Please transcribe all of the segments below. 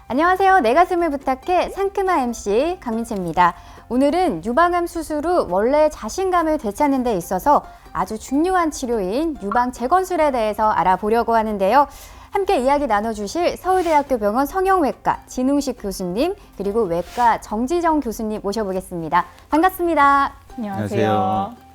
안녕하세요. 내 가슴을 부탁해 상큼한 MC 강민채입니다. 오늘은 유방암 수술 후 원래 자신감을 되찾는 데 있어서 아주 중요한 치료인 유방 재건술에 대해서 알아보려고 하는데요. 함께 이야기 나눠주실 서울대학교 병원 성형외과 진웅식 교수님 그리고 외과 정지정 교수님 모셔보겠습니다. 반갑습니다. 안녕하세요.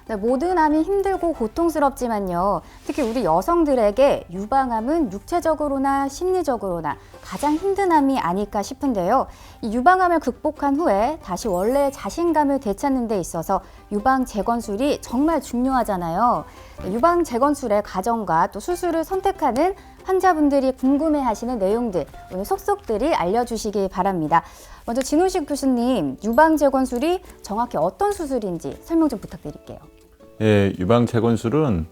네, 모든 암이 힘들고 고통스럽지만요. 특히 우리 여성들에게 유방암은 육체적으로나 심리적으로나 가장 힘든 암이 아닐까 싶은데요. 이 유방암을 극복한 후에 다시 원래의 자신감을 되찾는 데 있어서 유방 재건술이 정말 중요하잖아요. 유방 재건술의 과정과 또 수술을 선택하는 환자분들이 궁금해하시는 내용들 오늘 속속들이 알려주시기 바랍니다. 먼저 진웅식 교수님, 유방 재건술이 정확히 어떤 수술인지 설명 좀 부탁드릴게요. 예, 유방 재건술은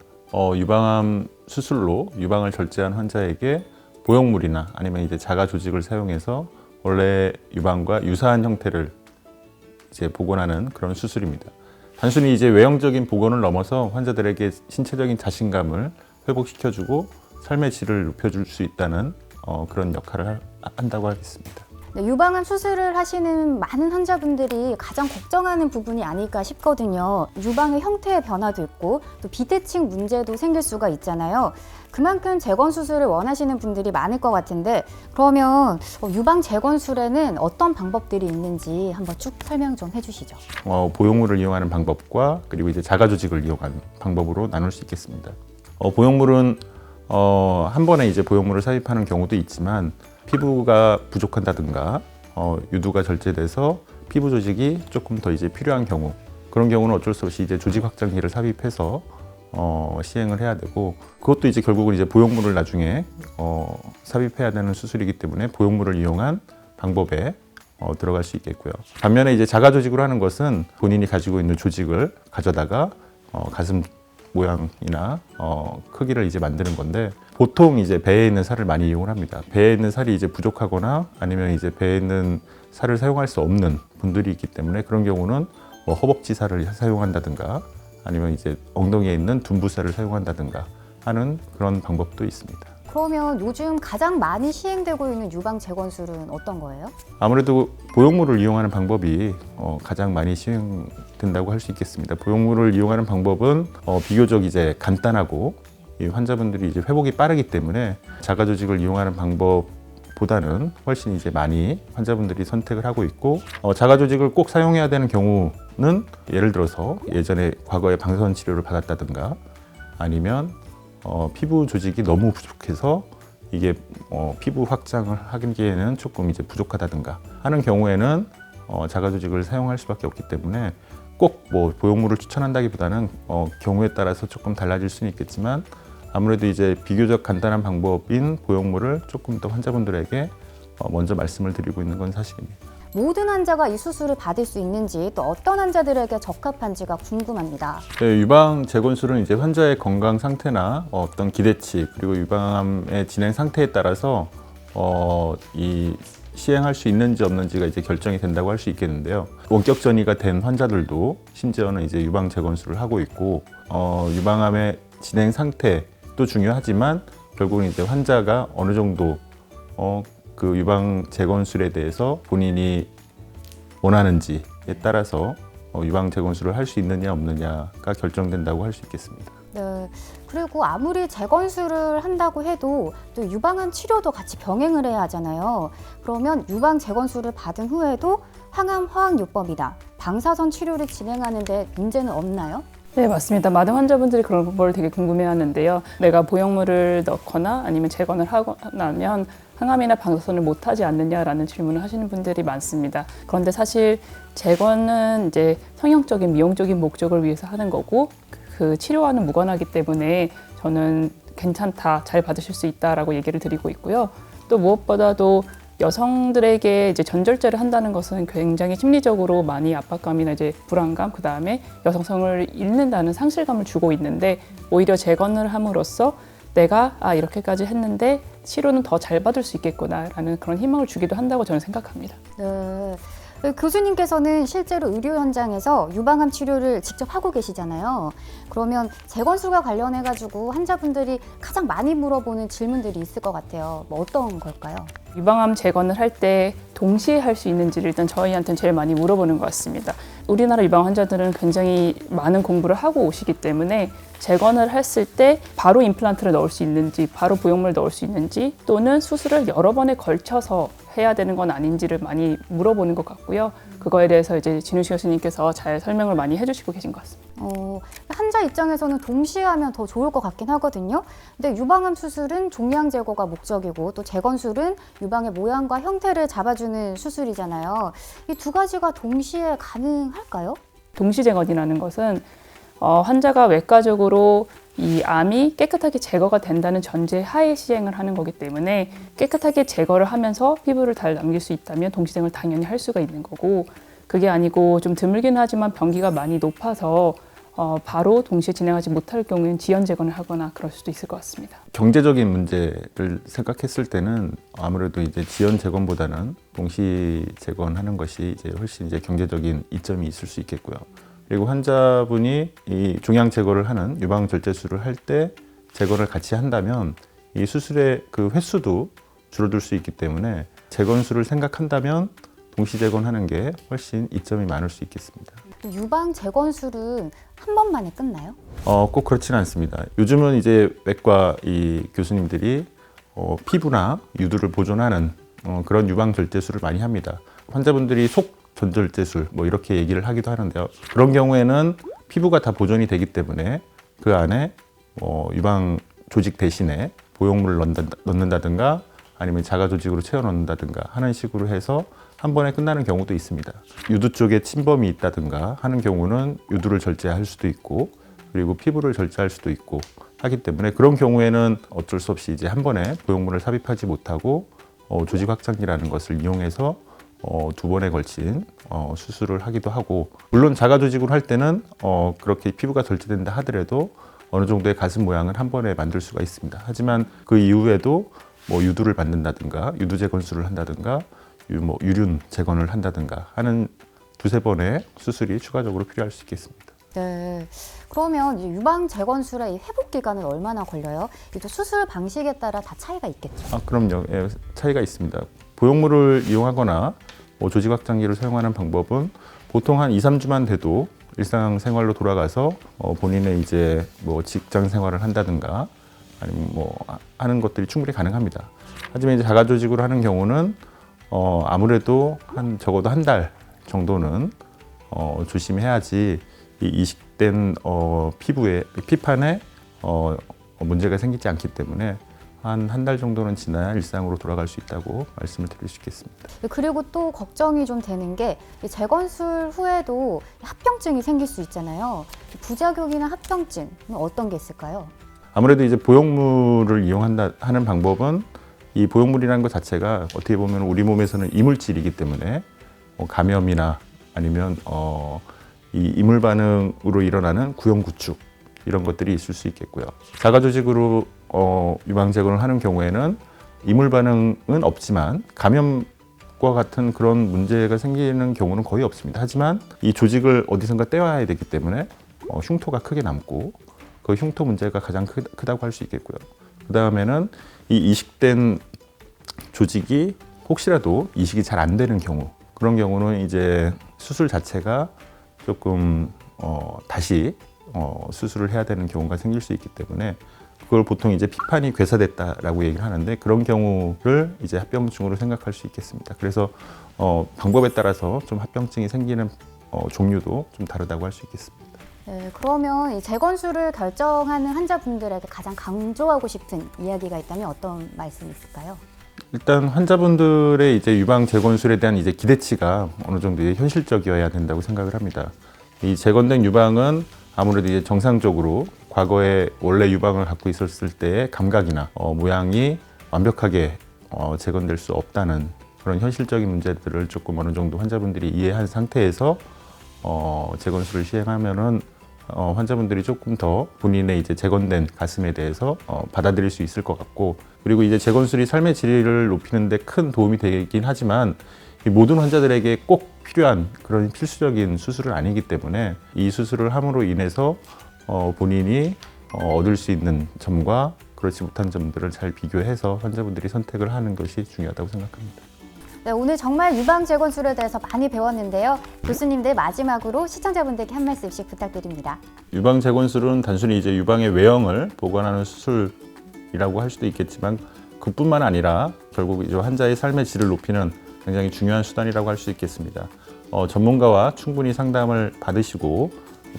유방암 수술로 유방을 절제한 환자에게 보형물이나 아니면 이제 자가 조직을 사용해서 원래 유방과 유사한 형태를 이제 복원하는 그런 수술입니다. 단순히 이제 외형적인 복원을 넘어서 환자들에게 신체적인 자신감을 회복시켜주고 삶의 질을 높여줄 수 있다는 그런 역할을 한다고 하겠습니다. 네, 유방암 수술을 하시는 많은 환자분들이 가장 걱정하는 부분이 아닐까 싶거든요. 유방의 형태의 변화도 있고 또 비대칭 문제도 생길 수가 있잖아요. 그만큼 재건수술을 원하시는 분들이 많을 것 같은데 그러면 유방 재건술에는 어떤 방법들이 있는지 한번 쭉 설명 좀 해주시죠. 보형물을 이용하는 방법과 그리고 이제 자가 조직을 이용하는 방법으로 나눌 수 있겠습니다. 보형물은 한 번에 이제 보형물을 삽입하는 경우도 있지만 피부가 부족한다든가 유두가 절제돼서 피부 조직이 조금 더 이제 필요한 경우 그런 경우는 어쩔 수 없이 이제 조직 확장기를 삽입해서 시행을 해야 되고 그것도 이제 결국은 이제 보형물을 나중에 삽입해야 되는 수술이기 때문에 보형물을 이용한 방법에 들어갈 수 있겠고요. 반면에 이제 자가 조직으로 하는 것은 본인이 가지고 있는 조직을 가져다가 가슴 모양이나 크기를 이제 만드는 건데 보통 이제 배에 있는 살을 많이 이용을 합니다. 배에 있는 살이 이제 부족하거나 아니면 이제 배에 있는 살을 사용할 수 없는 분들이 있기 때문에 그런 경우는 뭐 허벅지 살을 사용한다든가 아니면 이제 엉덩이에 있는 둔부살을 사용한다든가 하는 그런 방법도 있습니다. 그러면 요즘 가장 많이 시행되고 있는 유방 재건술은 어떤 거예요? 아무래도 보형물을 이용하는 방법이 가장 많이 시행된다고 할 수 있겠습니다. 보형물을 이용하는 방법은 비교적 이제 간단하고 이 환자분들이 이제 회복이 빠르기 때문에 자가 조직을 이용하는 방법보다는 훨씬 이제 많이 환자분들이 선택을 하고 있고 자가 조직을 꼭 사용해야 되는 경우는 예를 들어서 예전에 과거에 방사선 치료를 받았다든가 아니면 피부 조직이 너무 부족해서 이게 피부 확장을 하기에는 조금 이제 부족하다든가 하는 경우에는 자가 조직을 사용할 수밖에 없기 때문에 꼭 뭐 보형물을 추천한다기보다는 경우에 따라서 조금 달라질 수는 있겠지만 아무래도 이제 비교적 간단한 방법인 보형물을 조금 더 환자분들에게 먼저 말씀을 드리고 있는 건 사실입니다. 모든 환자가 이 수술을 받을 수 있는지 또 어떤 환자들에게 적합한지가 궁금합니다. 네, 유방 재건술은 이제 환자의 건강 상태나 어떤 기대치 그리고 유방암의 진행 상태에 따라서 시행할 수 있는지 없는지가 이제 결정이 된다고 할 수 있겠는데요. 원격 전이가 된 환자들도 심지어는 이제 유방 재건술을 하고 있고 유방암의 진행 상태도 중요하지만 결국은 이제 환자가 어느 정도 그 유방 재건술에 대해서 본인이 원하는지에 따라서 유방 재건술을 할 수 있느냐 없느냐가 결정된다고 할 수 있겠습니다. 네. 그리고 아무리 재건술을 한다고 해도 또 유방암 치료도 같이 병행을 해야 하잖아요. 그러면 유방 재건술을 받은 후에도 항암 화학요법이나 방사선 치료를 진행하는데 문제는 없나요? 네, 맞습니다. 많은 환자분들이 그런 걸 되게 궁금해하는데요. 내가 보형물을 넣거나 아니면 재건을 하고 나면 항암이나 방사선을 못하지 않느냐라는 질문을 하시는 분들이 많습니다. 그런데 사실 재건은 이제 성형적인 미용적인 목적을 위해서 하는 거고 그 치료와는 무관하기 때문에 저는 괜찮다, 잘 받으실 수 있다라고 얘기를 드리고 있고요. 또 무엇보다도 여성들에게 이제 전절제를 한다는 것은 굉장히 심리적으로 많이 압박감이나 이제 불안감, 그 다음에 여성성을 잃는다는 상실감을 주고 있는데 오히려 재건을 함으로써 내가 이렇게까지 했는데 치료는 더 잘 받을 수 있겠구나라는 그런 희망을 주기도 한다고 저는 생각합니다. 네. 교수님께서는 실제로 의료 현장에서 유방암 치료를 직접 하고 계시잖아요. 그러면 재건술과 관련해가지고 환자분들이 가장 많이 물어보는 질문들이 있을 것 같아요. 뭐 어떤 걸까요? 유방암 재건을 할 때 동시에 할 수 있는지를 일단 저희한테는 제일 많이 물어보는 것 같습니다. 우리나라 유방 환자들은 굉장히 많은 공부를 하고 오시기 때문에 재건을 했을 때 바로 임플란트를 넣을 수 있는지, 바로 보형물을 넣을 수 있는지, 또는 수술을 여러 번에 걸쳐서 해야 되는 건 아닌지를 많이 물어보는 것 같고요. 그거에 대해서 이제 진우시 교수님께서 잘 설명을 많이 해주시고 계신 것 같습니다. 환자 입장에서는 동시에 하면 더 좋을 것 같긴 하거든요. 근데 유방암 수술은 종양 제거가 목적이고 또 재건술은 유방의 모양과 형태를 잡아주는 수술이잖아요. 이 두 가지가 동시에 가능할까요? 동시 재건이라는 것은 환자가 외과적으로 이 암이 깨끗하게 제거가 된다는 전제 하에 시행을 하는 거기 때문에 깨끗하게 제거를 하면서 피부를 잘 남길 수 있다면 동시생을 당연히 할 수가 있는 거고, 그게 아니고 좀 드물긴 하지만 병기가 많이 높아서 바로 동시에 진행하지 못할 경우에는 지연 재건을 하거나 그럴 수도 있을 것 같습니다. 경제적인 문제를 생각했을 때는 아무래도 이제 지연 재건보다는 동시 재건하는 것이 이제 훨씬 이제 경제적인 이점이 있을 수 있겠고요. 그리고 환자분이 이 종양 제거를 하는 유방 절제술을 할 때 재건을 같이 한다면 이 수술의 그 횟수도 줄어들 수 있기 때문에 재건술을 생각한다면 동시 재건하는 게 훨씬 이점이 많을 수 있겠습니다. 유방 재건술은 한 번만에 끝나요? 꼭 그렇지는 않습니다. 요즘은 이제 외과 이 교수님들이 피부나 유두를 보존하는 그런 유방 절제술을 많이 합니다. 환자분들이 속 전절제술 뭐 이렇게 얘기를 하기도 하는데요. 그런 경우에는 피부가 다 보존이 되기 때문에 그 안에 유방 조직 대신에 보형물을 넣는다든가 아니면 자가 조직으로 채워 넣는다든가 하는 식으로 해서 한 번에 끝나는 경우도 있습니다. 유두 쪽에 침범이 있다든가 하는 경우는 유두를 절제할 수도 있고 그리고 피부를 절제할 수도 있고 하기 때문에 그런 경우에는 어쩔 수 없이 이제 한 번에 보형물을 삽입하지 못하고 조직 확장기라는 것을 이용해서 두 번에 걸친 수술을 하기도 하고, 물론 자가 조직으로 할 때는 그렇게 피부가 절제된다 하더라도 어느 정도의 가슴 모양을 한 번에 만들 수가 있습니다. 하지만 그 이후에도 뭐 유두를 만든다든가 유두 재건술을 한다든가 유륜 재건을 한다든가 하는 두세 번의 수술이 추가적으로 필요할 수 있겠습니다. 네. 그러면 이 유방 재건술의 이 회복 기간은 얼마나 걸려요? 또 수술 방식에 따라 다 차이가 있겠죠? 그럼요. 예, 차이가 있습니다. 보형물을 이용하거나 조직 확장기를 사용하는 방법은 보통 한 2, 3주만 돼도 일상생활로 돌아가서 본인의 이제 뭐 직장 생활을 한다든가 아니면 뭐 하는 것들이 충분히 가능합니다. 하지만 이제 자가 조직으로 하는 경우는 아무래도 적어도 한 달 정도는 조심해야지 이 이식된 피판에 문제가 생기지 않기 때문에 한 달 정도는 지나야 일상으로 돌아갈 수 있다고 말씀을 드릴 수 있겠습니다. 그리고 또 걱정이 좀 되는 게 재건술 후에도 합병증이 생길 수 있잖아요. 부작용이나 합병증은 어떤 게 있을까요? 아무래도 이제 보형물을 하는 방법은 이 보형물이라는 것 자체가 어떻게 보면 우리 몸에서는 이물질이기 때문에 감염이나 아니면 이 이물 반응으로 일어나는 구형 구축 이런 것들이 있을 수 있겠고요. 자가 조직으로 유방 재건을 하는 경우에는 이물 반응은 없지만 감염과 같은 그런 문제가 생기는 경우는 거의 없습니다. 하지만 이 조직을 어디선가 떼와야 되기 때문에 흉터가 크게 남고 그 흉터 문제가 가장 크다고 할 수 있겠고요. 그 다음에는 이 이식된 조직이 혹시라도 이식이 잘 안 되는 경우, 그런 경우는 이제 수술 자체가 조금 다시 수술을 해야 되는 경우가 생길 수 있기 때문에 그걸 보통 이제 피판이 괴사됐다라고 얘기를 하는데 그런 경우를 이제 합병증으로 생각할 수 있겠습니다. 그래서 방법에 따라서 좀 합병증이 생기는 종류도 좀 다르다고 할 수 있겠습니다. 네, 그러면 이 재건술을 결정하는 환자분들에게 가장 강조하고 싶은 이야기가 있다면 어떤 말씀이 있을까요? 일단 환자분들의 이제 유방 재건술에 대한 이제 기대치가 어느 정도 이제 현실적이어야 된다고 생각을 합니다. 이 재건된 유방은 아무래도 이제 정상적으로 과거에 원래 유방을 갖고 있었을 때의 감각이나 모양이 완벽하게 재건될 수 없다는 그런 현실적인 문제들을 조금 어느 정도 환자분들이 이해한 상태에서 재건술을 시행하면은 환자분들이 조금 더 본인의 이제 재건된 가슴에 대해서 받아들일 수 있을 것 같고, 그리고 이제 재건술이 삶의 질을 높이는 데 큰 도움이 되긴 하지만 이 모든 환자들에게 꼭 필요한 그런 필수적인 수술은 아니기 때문에 이 수술을 함으로 인해서 본인이 얻을 수 있는 점과 그렇지 못한 점들을 잘 비교해서 환자분들이 선택을 하는 것이 중요하다고 생각합니다. 네, 오늘 정말 유방재건술에 대해서 많이 배웠는데요. 교수님들 마지막으로 시청자분들께 한 말씀씩 부탁드립니다. 유방재건술은 단순히 이제 유방의 외형을 보관하는 수술이라고 할 수도 있겠지만 그뿐만 아니라 결국 이제 환자의 삶의 질을 높이는 굉장히 중요한 수단이라고 할 수 있겠습니다. 전문가와 충분히 상담을 받으시고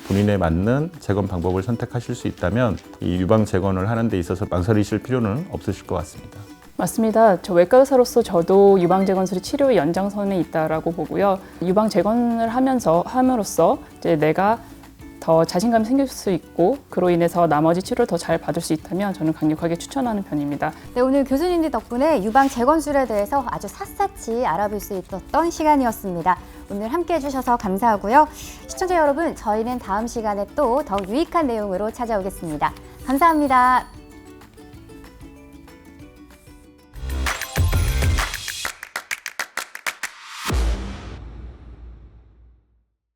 본인에 맞는 재건 방법을 선택하실 수 있다면 이 유방 재건을 하는 데 있어서 망설이실 필요는 없으실 것 같습니다. 맞습니다. 저 외과 의사로서 저도 유방재건술이 치료의 연장선에 있다라고 보고요. 유방재건을 함으로써 이제 내가 더 자신감이 생길 수 있고 그로 인해서 나머지 치료를 더 잘 받을 수 있다면 저는 강력하게 추천하는 편입니다. 네, 오늘 교수님들 덕분에 유방재건술에 대해서 아주 샅샅이 알아볼 수 있었던 시간이었습니다. 오늘 함께 해주셔서 감사하고요. 시청자 여러분, 저희는 다음 시간에 또 더욱 유익한 내용으로 찾아오겠습니다. 감사합니다.